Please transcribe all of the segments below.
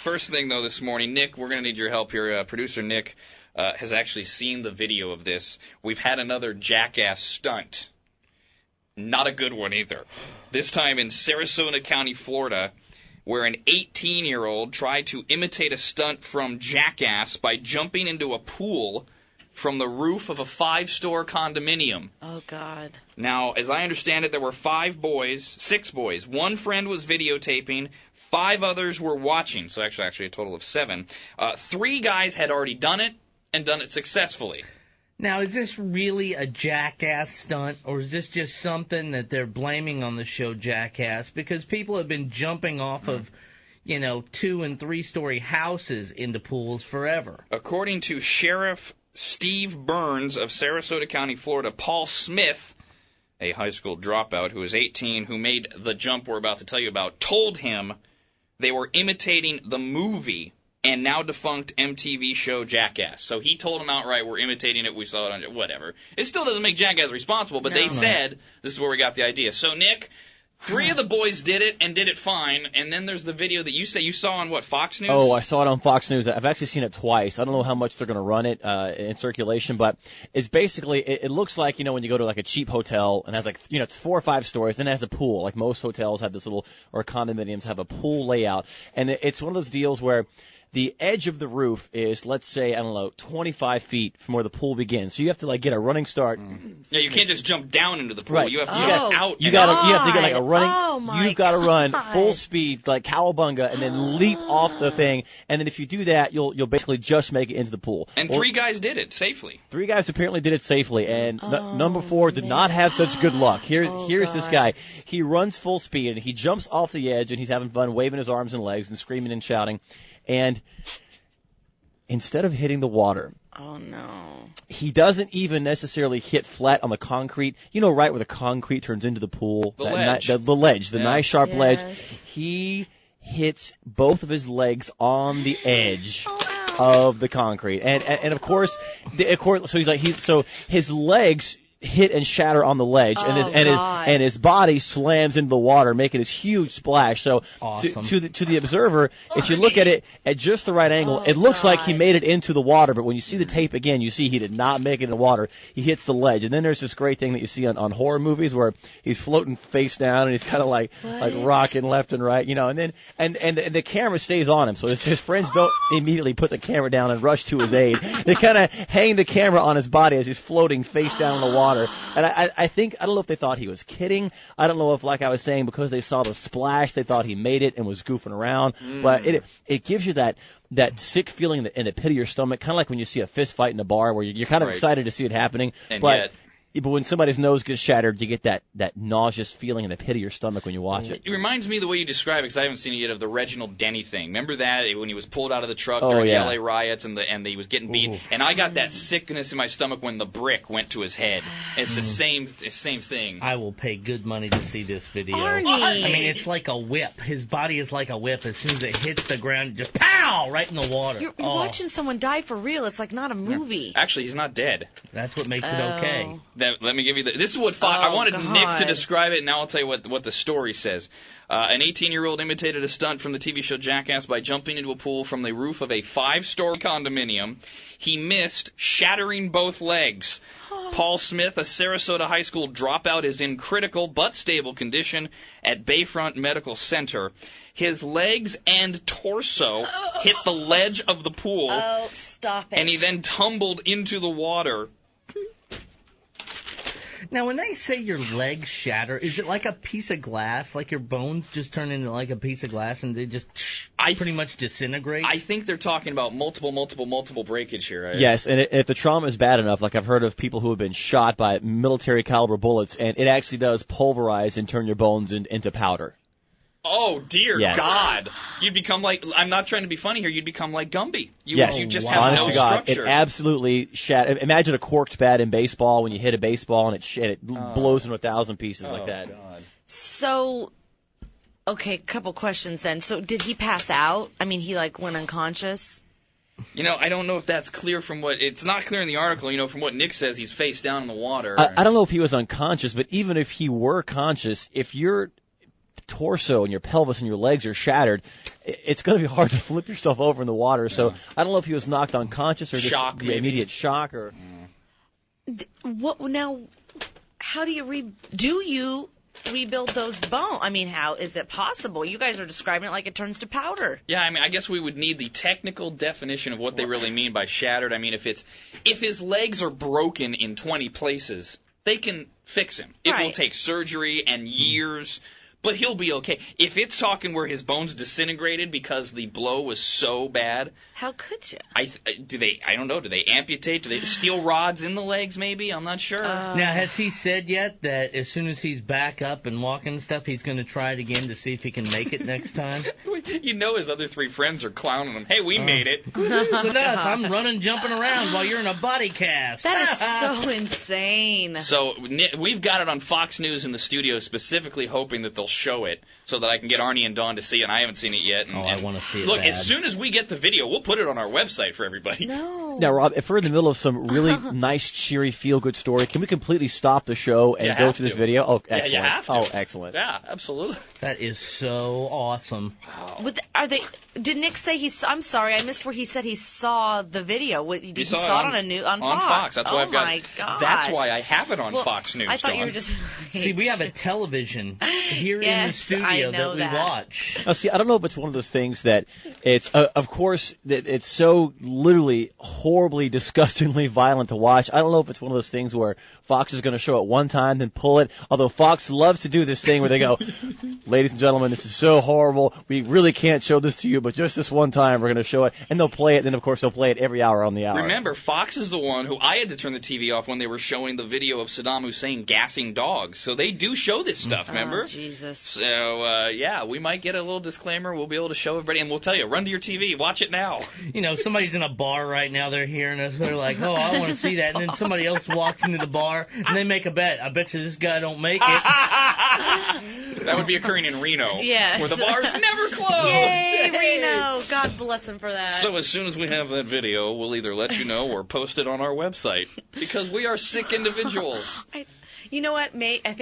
First thing, though, this morning, Nick, we're going to need your help here. Producer Nick has actually seen the video of this. We've had another jackass stunt. Not a good one either. This time in Sarasota County, Florida, where an 18-year-old tried to imitate a stunt from Jackass by jumping into a pool from the roof of a 5-store condominium. Oh, God. Now, as I understand it, there were 6 boys. One friend was videotaping. 5 others were watching, so actually a total of 7. 3 guys had already done it and done it successfully. Now, is this really a Jackass stunt, or is this just something that they're blaming on the show Jackass? Because people have been jumping off of, 2- and 3-story houses into pools forever. According to Sheriff Steve Burns of Sarasota County, Florida, Paul Smith, a high school dropout who is 18, who made the jump we're about to tell you about, told him they were imitating the movie and now defunct MTV show Jackass. So he told him outright, we're imitating it, we saw it on whatever. It still doesn't make Jackass responsible, but they said this is where we got the idea. So, Nick, 3 of the boys did it and did it fine, and then there's the video that you say you saw on, Fox News? Oh, I saw it on Fox News. I've actually seen it twice. I don't know how much they're going to run it in circulation, but it's basically, it looks like, when you go to like a cheap hotel and has it's 4 or 5 stories, then it has a pool. Like most hotels have this little, or condominiums have a pool layout, and it's one of those deals where the edge of the roof is, let's say, 25 feet from where the pool begins. So you have to get a running start. Yeah, you can't just jump down into the pool. Right. You have to get out. You have to get a running. Oh, you've got to run full speed like cowabunga and then leap off the thing. And then if you do that, you'll basically just make it into the pool. And 3 guys did it safely. 3 guys apparently did it safely, and number 4 did not have such good luck. Here's this guy. He runs full speed and he jumps off the edge and he's having fun, waving his arms and legs and screaming and shouting. And instead of hitting the water, oh no, he doesn't even necessarily hit flat on the concrete. Right where the concrete turns into the pool. The ledge. The ledge, the nice sharp ledge. Yes. He hits both of his legs on the edge Oh, of the concrete, and of course, so his legs hit and shatter on the ledge, and his body slams into the water, making this huge splash. So awesome. to the observer, if you look at it at just the right angle, it looks like he made it into the water. But when you see the tape again, you see he did not make it in the water. He hits the ledge, and then there's this great thing that you see on horror movies where he's floating face down and he's kind of like rocking left and right, and then and the camera stays on him. So his friends don't immediately put the camera down and rush to his aid. They kind of hang the camera on his body as he's floating face down in the water. And I don't know if they thought he was kidding. I don't know if, like I was saying, because they saw the splash, they thought he made it and was goofing around. But it gives you that sick feeling in the pit of your stomach, kind of like when you see a fist fight in a bar where you're kind of excited to see it happening. But when somebody's nose gets shattered, you get that nauseous feeling in the pit of your stomach when you watch it. It reminds me the way you describe it, because I haven't seen it yet, of the Reginald Denny thing. Remember that, when he was pulled out of the truck during the LA riots and he was getting beat? And I got that sickness in my stomach when the brick went to his head. It's the same thing. I will pay good money to see this video. Arnie. I mean, it's like a whip. His body is like a whip. As soon as it hits the ground, just pow, right in the water. You're watching someone die for real. It's like not a movie. Actually, he's not dead. That's what makes it okay. Let me give you this is what I wanted Nick to describe it, and now I'll tell you what the story says. An 18-year-old imitated a stunt from the TV show Jackass by jumping into a pool from the roof of a 5-story condominium. He missed, shattering both legs. Paul Smith, a Sarasota high school dropout, is in critical but stable condition at Bayfront Medical Center. His legs and torso hit the ledge of the pool. Oh, stop it. And he then tumbled into the water. Now, when they say your legs shatter, is it like a piece of glass? Like your bones just turn into like a piece of glass and they just pretty much disintegrate? I think they're talking about multiple breakage here. Right? Yes, and if the trauma is bad enough, like I've heard of people who have been shot by military caliber bullets, and it actually does pulverize and turn your bones into powder. Oh, dear yes. God. You'd become like, I'm not trying to be funny here, you'd become like Gumby. You just have Honest no to God, structure. it absolutely imagine a corked bat in baseball when you hit a baseball and it blows into 1,000 pieces like that. God. So, okay, couple questions then. So did he pass out? I mean, he went unconscious? I don't know if that's clear from it's not clear in the article, from what Nick says, he's face down in the water. I don't know if he was unconscious, but even if he were conscious, if you're torso and your pelvis and your legs are shattered, it's going to be hard to flip yourself over in the water. So I don't know if he was knocked unconscious or just Shock, the maybe. immediate shock or. What now? How do you rebuild those bones? I mean, how is it possible? You guys are describing it like it turns to powder. Yeah, I mean, I guess we would need the technical definition of what they really mean by shattered. I mean, if his legs are broken in 20 places, they can fix him. It will take surgery and years, but he'll be okay. If it's talking where his bones disintegrated because the blow was so bad, how could you? I don't know. Do they amputate? Do they steel rods in the legs? Maybe, I'm not sure. Now, has he said yet that as soon as he's back up and walking and stuff, he's going to try it again to see if he can make it next time? You know, his other 3 friends are clowning him. Hey, we made it. Look at us! I'm running, jumping around while you're in a body cast. That is so insane. So we've got it on Fox News in the studio, specifically hoping that they'll show it so that I can get Arnie and Dawn to see it. And I haven't seen it yet. And, I want to see it. Look, bad. as soon as we get the video, we'll put it on our website for everybody. No. Now, Rob, if we're in the middle of some really nice, cheery, feel-good story, can we completely stop the show and go to this video? Oh, excellent. Yeah, you have to. Oh, excellent. Yeah, absolutely. That is so awesome. Wow. Did Nick say I'm sorry, I missed where he said he saw the video. He saw it on Fox. That's why I've got. My gosh. That's why I have it on Fox News. I thought Dawn. you were just. See, we have a television here in the Yes, studio I that know we that. watch. Now, see, I don't know if it's one of those things that it's, of course, that it's so literally, horribly, disgustingly violent to watch. I don't know if it's one of those things where Fox is going to show it one time, then pull it. Although Fox loves to do this thing where they go, ladies and gentlemen, this is so horrible. We really can't show this to you, but just this one time we're going to show it. And they'll play it. Then, of course, they'll play it every hour on the hour. Remember, Fox is the one who I had to turn the TV off when they were showing the video of Saddam Hussein gassing dogs. So they do show this stuff, remember? Oh, Jesus. So, yeah, we might get a little disclaimer. We'll be able to show everybody, and we'll tell you, run to your TV, watch it now. You know, somebody's in a bar right now, they're hearing us, they're like, oh, I want to see that. And then somebody else walks into the bar, and they make a bet. I bet you this guy don't make it. That would be occurring in Reno, Yes. where the bars never close. Yay, Reno. God bless him for that. So as soon as we have that video, we'll either let you know or post it on our website, because we are sick individuals. You know what, mate? I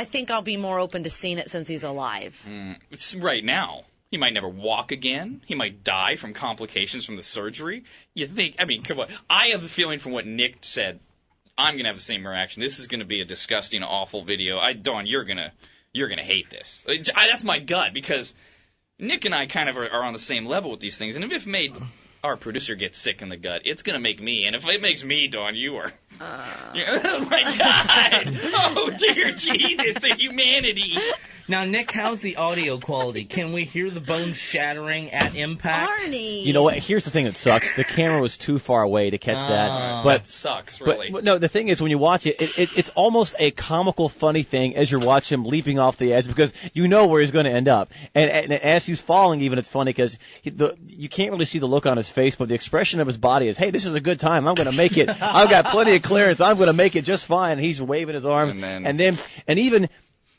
think I'll be more open to seeing it since he's alive. It's right now. He might never walk again. He might die from complications from the surgery. You think, I mean, come on. I have the feeling from what Nick said, I'm going to have the same reaction. This is going to be a disgusting, awful video. Dawn, you're going to hate this. That's my gut, because Nick and I kind of are on the same level with these things. And if it made our producer get sick in the gut, it's going to make me. And if it makes me, Dawn, you are. Oh, my God. Oh, dear Jesus, the humanity. Now, Nick, how's the audio quality? Can we hear the bones shattering at impact? Arnie. You know what? Here's the thing that sucks. The camera was too far away to catch that. That sucks, really. But no, the thing is, when you watch it, it's almost a comical, funny thing as you're watching him leaping off the edge, because you know where he's going to end up. And as he's falling, even, it's funny because you can't really see the look on his face, but the expression of his body is, hey, this is a good time. I'm going to make it. I've got plenty of clearance. I'm going to make it just fine. And he's waving his arms. And even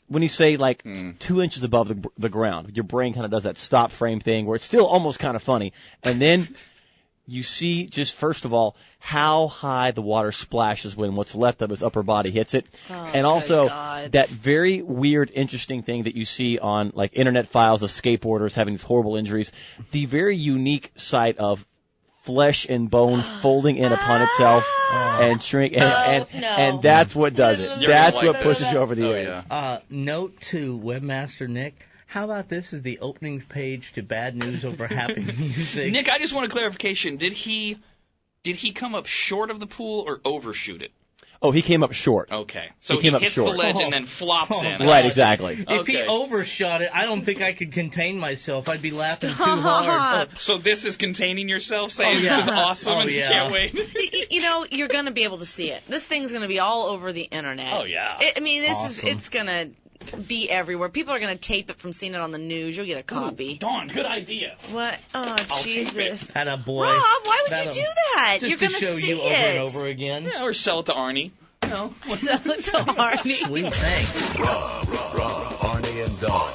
when you say, like, 2 inches above the ground, your brain kind of does that stop frame thing where it's still almost kind of funny. And then you see, just first of all, how high the water splashes when what's left of his upper body hits it. And also that very weird, interesting thing that you see on, like, internet files of skateboarders having these horrible injuries. The very unique sight of flesh and bone folding in upon itself and shrink, and that's what does it. That's what pushes you over the edge. Yeah. Note to Webmaster Nick, how about this is the opening page to Bad News Over Happy Music? Nick, I just want a clarification. Did he come up short of the pool or overshoot it? Oh, he came up short. Okay. So he came up hits short. the ledge and then flops in. Right, exactly. If he Okay. overshot it, I don't think I could contain myself. I'd be laughing too hard. So this is containing yourself, saying yeah. this is awesome and you can't wait? You know, you're going to be able to see it. This thing's going to be all over the internet. Oh, yeah. I mean, Awesome. it's going to be everywhere. People are going to tape it from seeing it on the news. You'll get a copy. Dawn, good idea. What? Oh, Jesus. Atta boy. Rob, why would you do that? Just You're to going show see you over it. and over again. Yeah, or sell it to Arnie. No. Sell it to Arnie. Sweet, thanks. Rob, Arnie, and Dawn.